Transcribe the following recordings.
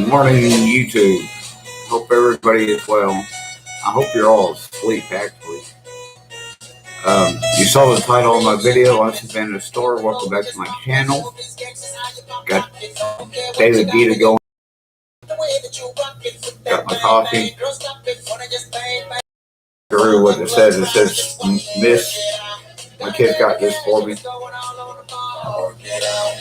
Good morning, YouTube. Hope everybody is well. I hope you're all asleep, actually. You saw the title of my video, Savannah Storm. Welcome back to my channel. Got David Dita going. Got my coffee. Through what it says Miss. My kids got this for me.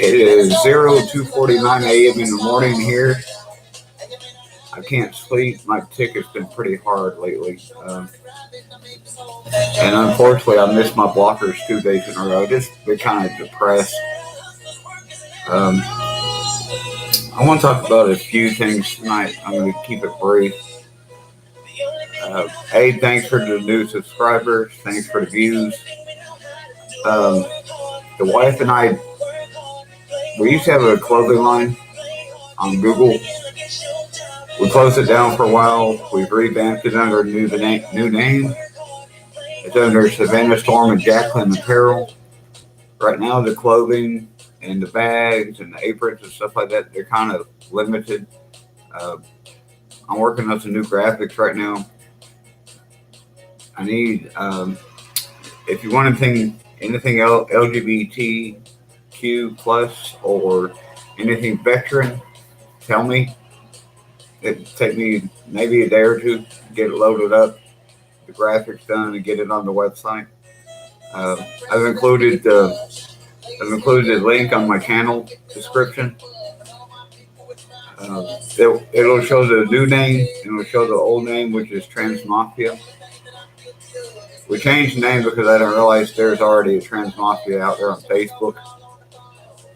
It is 02:49 a.m. in the morning here. I can't sleep. My ticket's been pretty hard lately. And unfortunately, I missed my blockers 2 days in a row. Just been kind of depressed. I want to talk about a few things tonight. I'm going to keep it brief. Hey, thanks for the new subscribers. Thanks for the views. The wife and I, we used to have a clothing line on Google. We closed it down for a while. We've revamped it under a new name. It's under Savannah Storm and Jacqueline Apparel. Right now, the clothing and the bags and the aprons and stuff like that, they're kind of limited. I'm working on some new graphics right now. I need, if you want anything LGBTQ plus or anything veteran, tell me. It'd take me maybe a day or two to get it loaded up, the graphics done, and get it on the website. I've included the link on my channel description. It'll show the new name, and it'll show the old name, which is Trans Mafia. We changed the name because I didn't realize there's already a Trans Mafia out there on Facebook.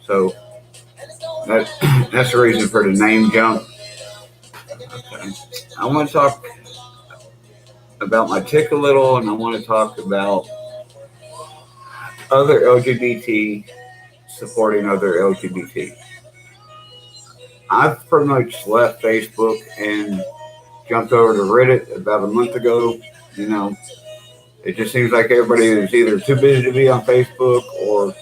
So that's the reason for the name jump. Okay. I want to talk about my tick a little, and I want to talk about other LGBT supporting other LGBT. I've pretty much left Facebook and jumped over to Reddit about a month ago. You know, it just seems like everybody is either too busy to be on Facebook, or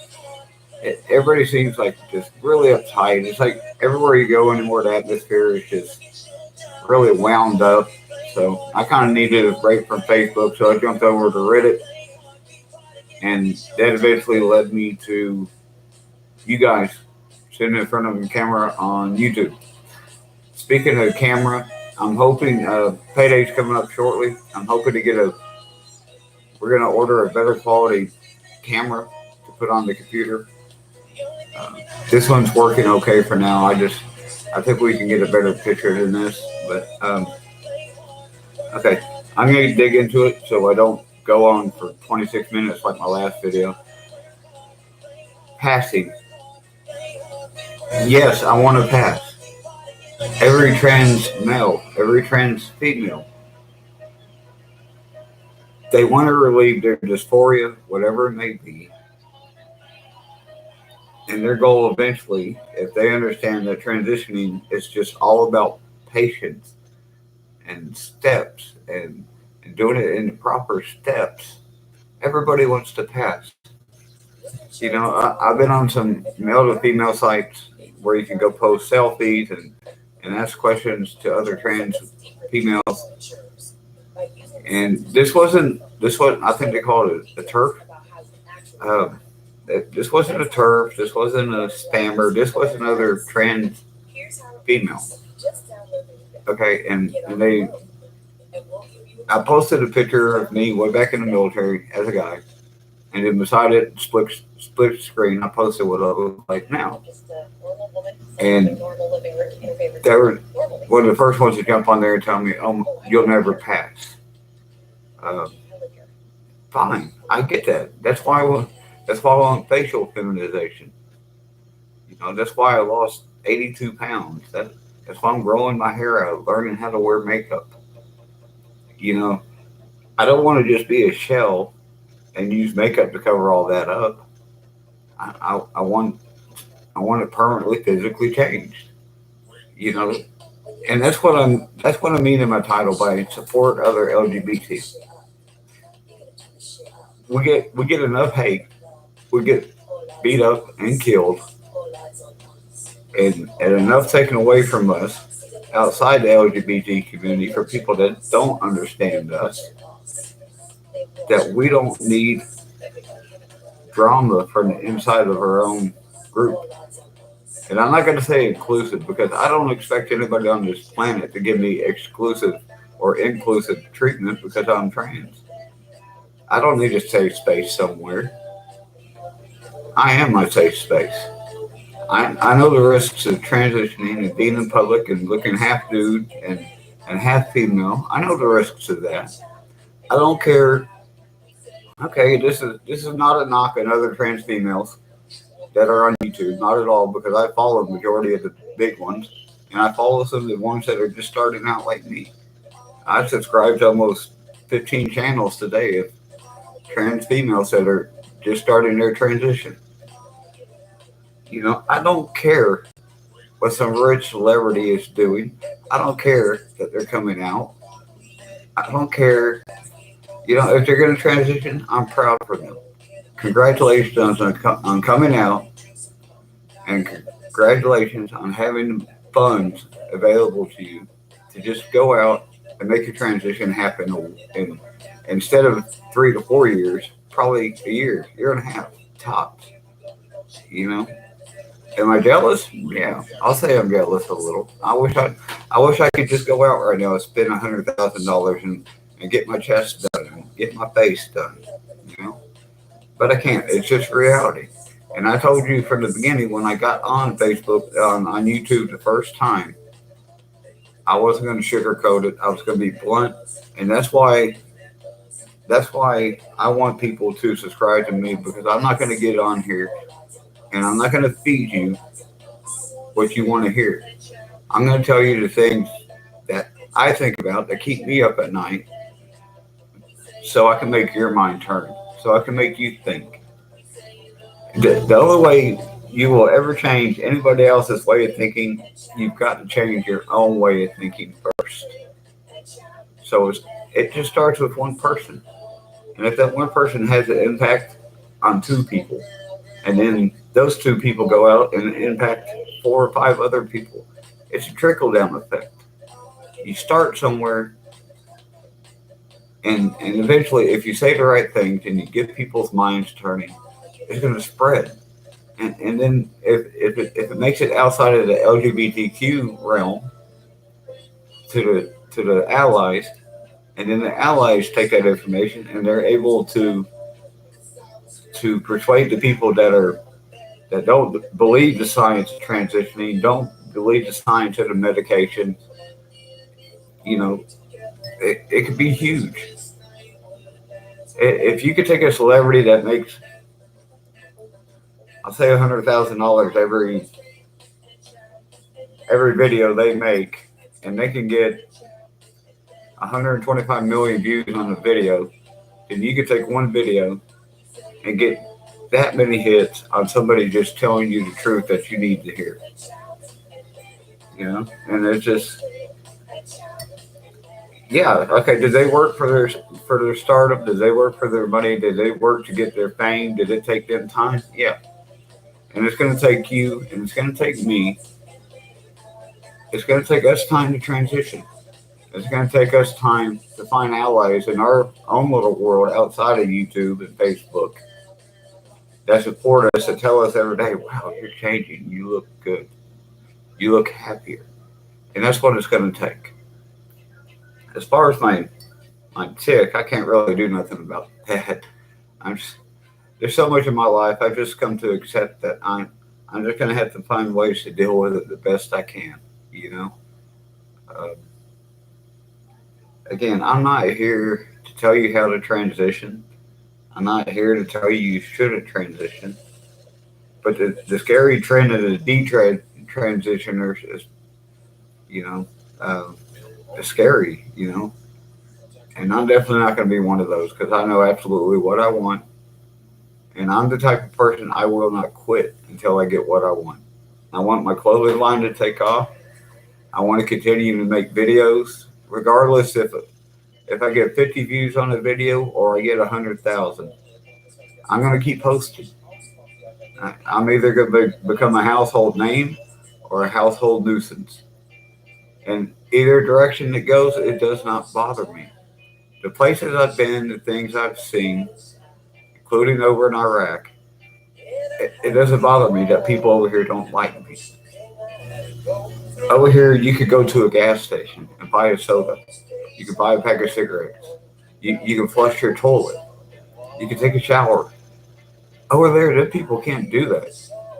everybody seems like just really uptight. It's like everywhere you go anymore, the atmosphere is just really wound up. So I kind of needed a break from Facebook, so I jumped over to Reddit, and that eventually led me to you guys sitting in front of a camera on YouTube. Speaking of camera, I'm hoping payday's coming up shortly. I'm hoping to get we're going to order a better quality camera to put on the computer. This one's working okay for now. I think we can get a better picture than this, but okay. I'm going to dig into it so I don't go on for 26 minutes like my last video. Passing. Yes, I want to pass. Every trans male, every trans female, they want to relieve their dysphoria, whatever it may be. And their goal eventually, if they understand that transitioning is just all about patience and steps and doing it in the proper steps, everybody wants to pass. You know, I've been on some male to female sites where you can go post selfies and ask questions to other trans females. And this wasn't I think they called it a turf. This wasn't a turf. This wasn't a spammer. This was another trans female. Okay, and I posted a picture of me way back in the military as a guy, and then beside it, split screen, I posted what I look like now. And they were one of the first ones to jump on there and tell me, "Oh, you'll never pass." Fine, I get that. That's why I want facial feminization. You know, that's why I lost 82 pounds. That's why I'm growing my hair out, learning how to wear makeup. You know, I don't want to just be a shell and use makeup to cover all that up. I want it permanently physically changed. You know, and that's what I mean in my title by support other LGBT. We get enough hate. We get beat up and killed, and enough taken away from us outside the LGBT community, for people that don't understand us, that we don't need drama from the inside of our own group. And I'm not going to say inclusive because I don't expect anybody on this planet to give me exclusive or inclusive treatment because I'm trans. I don't need a safe space somewhere. I am my safe space. I know the risks of transitioning and being in public and looking half dude and half female. I know the risks of that. I don't care. Okay, this is not a knock on other trans females that are on YouTube, not at all, because I follow the majority of the big ones, and I follow some of the ones that are just starting out like me. I subscribe to almost 15 channels today of trans females that are just starting their transition. I don't care what some rich celebrity is doing. I don't care that they're coming out. I don't care. If they're going to transition, I'm proud for them. Congratulations on coming out, and congratulations on having funds available to you to just go out and make a transition happen in instead of 3 to 4 years, probably a year and a half tops. Am I jealous? Yeah, I'll say I'm jealous a little. I wish I could just go out right now and spend $100,000 and get my chest done and get my face done. But I can't. It's just reality. And I told you from the beginning when I got on Facebook, on YouTube the first time, I wasn't going to sugarcoat it. I was going to be blunt, and that's why I want people to subscribe to me, because I'm not going to get on here and I'm not going to feed you what you want to hear. I'm going to tell you the things that I think about that keep me up at night, so I can make your mind turn, so I can make you think. The only way you will ever change anybody else's way of thinking, you've got to change your own way of thinking first. So it just starts with one person. And if that one person has an impact on 2 people, and then those 2 people go out and impact 4 or 5 other people, it's a trickle down effect. You start somewhere, and eventually, if you say the right things and you get people's minds turning, it's going to spread. And then if it makes it outside of the LGBTQ realm to the allies, and then the allies take that information and they're able to persuade the people that don't believe the science of transitioning, don't believe the science of the medication, it could be huge. If you could take a celebrity that makes, I'll say $100,000 every video they make, and they can get 125 million views on the video, then you could take one video and get that many hits on somebody just telling you the truth that you need to hear. And it's just, yeah, okay. Did they work for their startup? Did they work for their money? Did they work to get their fame? Did it take them time? Yeah. And it's going to take you, and it's going to take me. It's going to take us time to transition. It's going to take us time to find allies in our own little world outside of YouTube and Facebook that support us, that tell us every day, wow, you're changing. You look good. You look happier. And that's what it's going to take. As far as my tick, I can't really do nothing about that. There's so much in my life. I've just come to accept that I'm just going to have to find ways to deal with it the best I can, Again, I'm not here to tell you how to transition. I'm not here to tell you shouldn't transition. But the scary trend of the detransitioners is, is scary, And I'm definitely not going to be one of those, because I know absolutely what I want. And I'm the type of person, I will not quit until I get what I want. I want my clothing line to take off. I want to continue to make videos, regardless if I get 50 views on a video or I get 100,000. I'm going to keep posting. I'm either going to become a household name or a household nuisance. And either direction it goes, it does not bother me. The places I've been, the things I've seen, including over in Iraq, it doesn't bother me that people over here don't like me. Over here, you could go to a gas station and buy a soda. You could buy a pack of cigarettes. You can flush your toilet. You can take a shower. Over there, the people can't do that.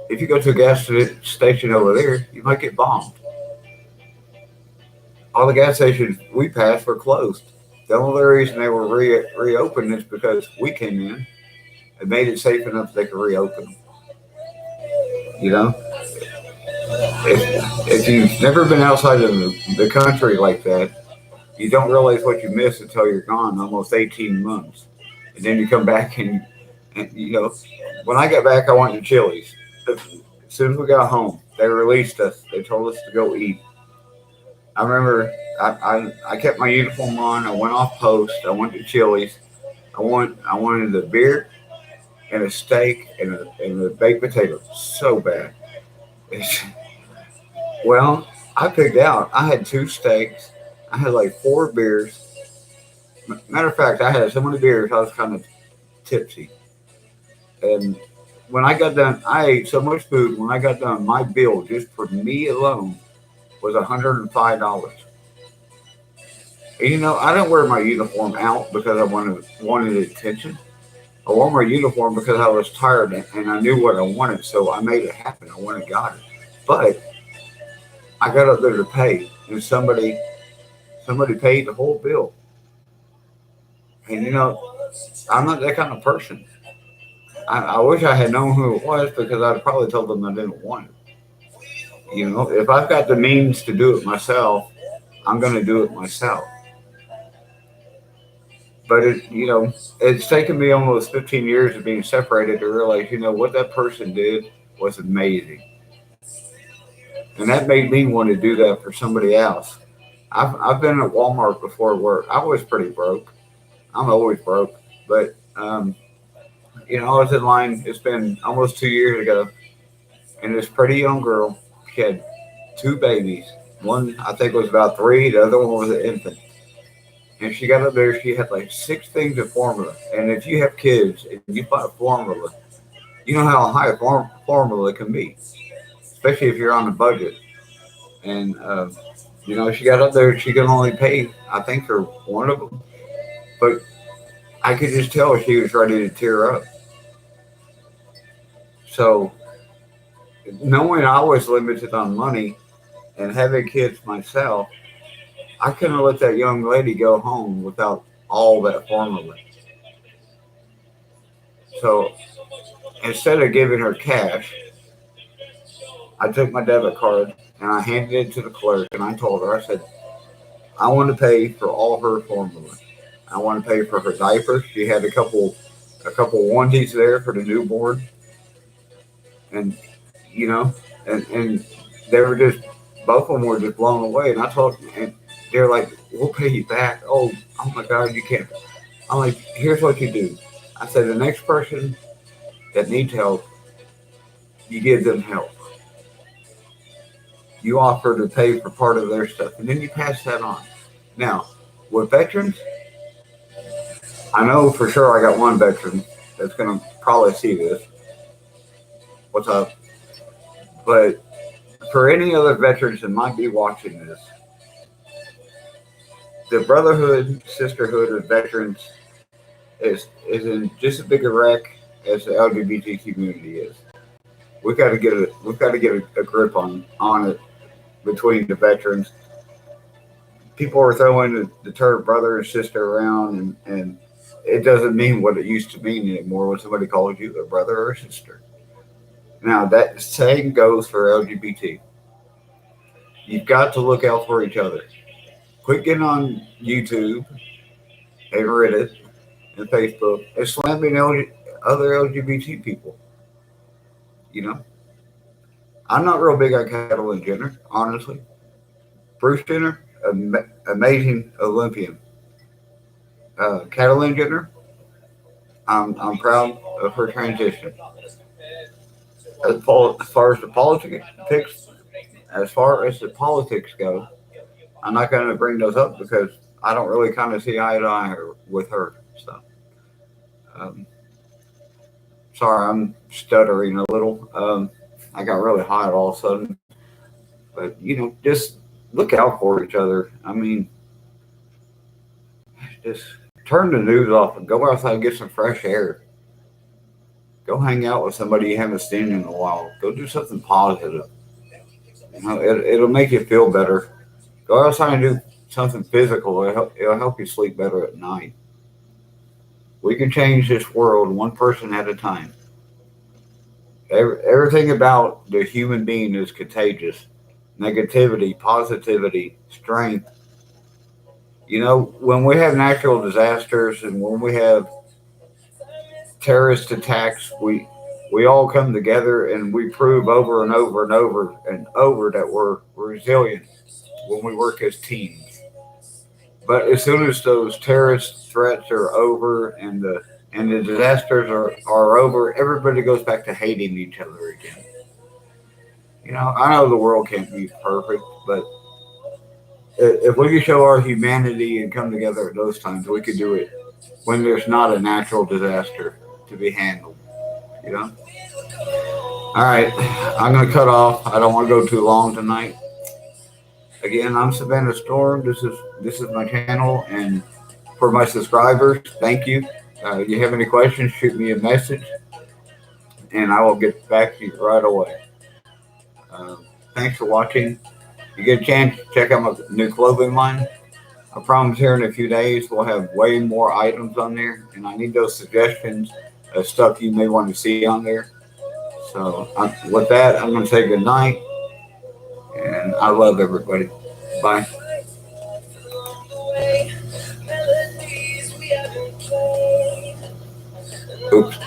If you go to a station over there, you might get bombed. All the gas stations we passed were closed. The only reason they were reopened is because we came in and made it safe enough they could reopen them. You know, if you've never been outside of the country like that, you don't realize what you missed until you're gone almost 18 months. And then you come back and when I got back, I went to Chili's. As soon as we got home, they released us. They told us to go eat. I remember I kept my uniform on. I went off post. I went to Chili's. I wanted a beer and a steak and a baked potato so bad. It's, well, I picked out. I had two steaks. I had like four beers. Matter of fact, I had so many beers I was kind of tipsy. And when I got done, I ate so much food. When I got done, my bill just for me alone was $105. And I don't wear my uniform out because I wanted attention. I wore my uniform because I was tired and I knew what I wanted, so I made it happen. I went and got it. But I got up there to pay, and somebody paid the whole bill. And I'm not that kind of person. I wish I had known who it was because I'd probably told them I didn't want it. If I've got the means to do it myself, I'm going to do it myself. But it's taken me almost 15 years of being separated to realize, what that person did was amazing. And that made me want to do that for somebody else. I've been at Walmart before work. I was pretty broke. I'm always broke. But, I was in line. It's been almost 2 years ago. And this pretty young girl, she had two babies. One, I think, was about 3. The other one was an infant. And she got up there, she had like 6 things of formula. And if you have kids and you buy formula, you know how high formula can be, especially if you're on a budget. And, she got up there, she could only pay, I think, for one of them. But I could just tell she was ready to tear up. So, knowing I was limited on money and having kids myself, I couldn't let that young lady go home without all that formula. So instead of giving her cash, I took my debit card and I handed it to the clerk and I told her, I said, I want to pay for all her formula. I want to pay for her diapers. She had a couple onesies there for the newborn. And, and they were just, both of them were just blown away. And I told them, and they're like, we'll pay you back. Oh my God, you can't. I'm like, here's what you do. I said, the next person that needs help, you give them help. You offer to pay for part of their stuff, and then you pass that on. Now, with veterans, I know for sure I got one veteran that's going to probably see this. What's up? But for any other veterans that might be watching this, the brotherhood, sisterhood of veterans is in just as big a wreck as the LGBT community is. We've got to get a grip on it between the veterans. People are throwing the term brother and sister around, and it doesn't mean what it used to mean anymore when somebody calls you a brother or a sister. Now, that same goes for LGBT. You've got to look out for each other. Quit getting on YouTube and Reddit and Facebook and slamming other LGBT people. I'm not real big on Catelyn Jenner, honestly. Bruce Jenner, amazing Olympian. Catelyn Jenner, I'm proud of her transition. As far as the politics go, I'm not going to bring those up because I don't really kind of see eye to eye with her. So, um, sorry, I'm stuttering a little. I got really hot all of a sudden. But, just look out for each other. I mean, just turn the news off and go outside and get some fresh air. Go hang out with somebody you haven't seen in a while. Go do something positive. It'll make you feel better. Go outside and do something physical. It'll help you sleep better at night. We can change this world one person at a time. Everything about the human being is contagious. Negativity, positivity, strength. When we have natural disasters and when we have terrorist attacks, we all come together and we prove over and over and over and over that we're resilient when we work as teams. But as soon as those terrorist threats are over and the disasters are over, everybody goes back to hating each other again. I know the world can't be perfect, but if we could show our humanity and come together at those times, we could do it when there's not a natural disaster to be handled. You know. All right, I'm gonna cut off. I don't want to go too long tonight. Again, I'm Savannah Storm. This is my channel, and for my subscribers, thank you. If you have any questions, shoot me a message, and I will get back to you right away. Thanks for watching. If you get a chance, check out my new clothing line. I promise here in a few days we'll have way more items on there, and I need those suggestions of stuff you may want to see on there. So with that, I'm going to say good night, and I love everybody. Bye. Oops.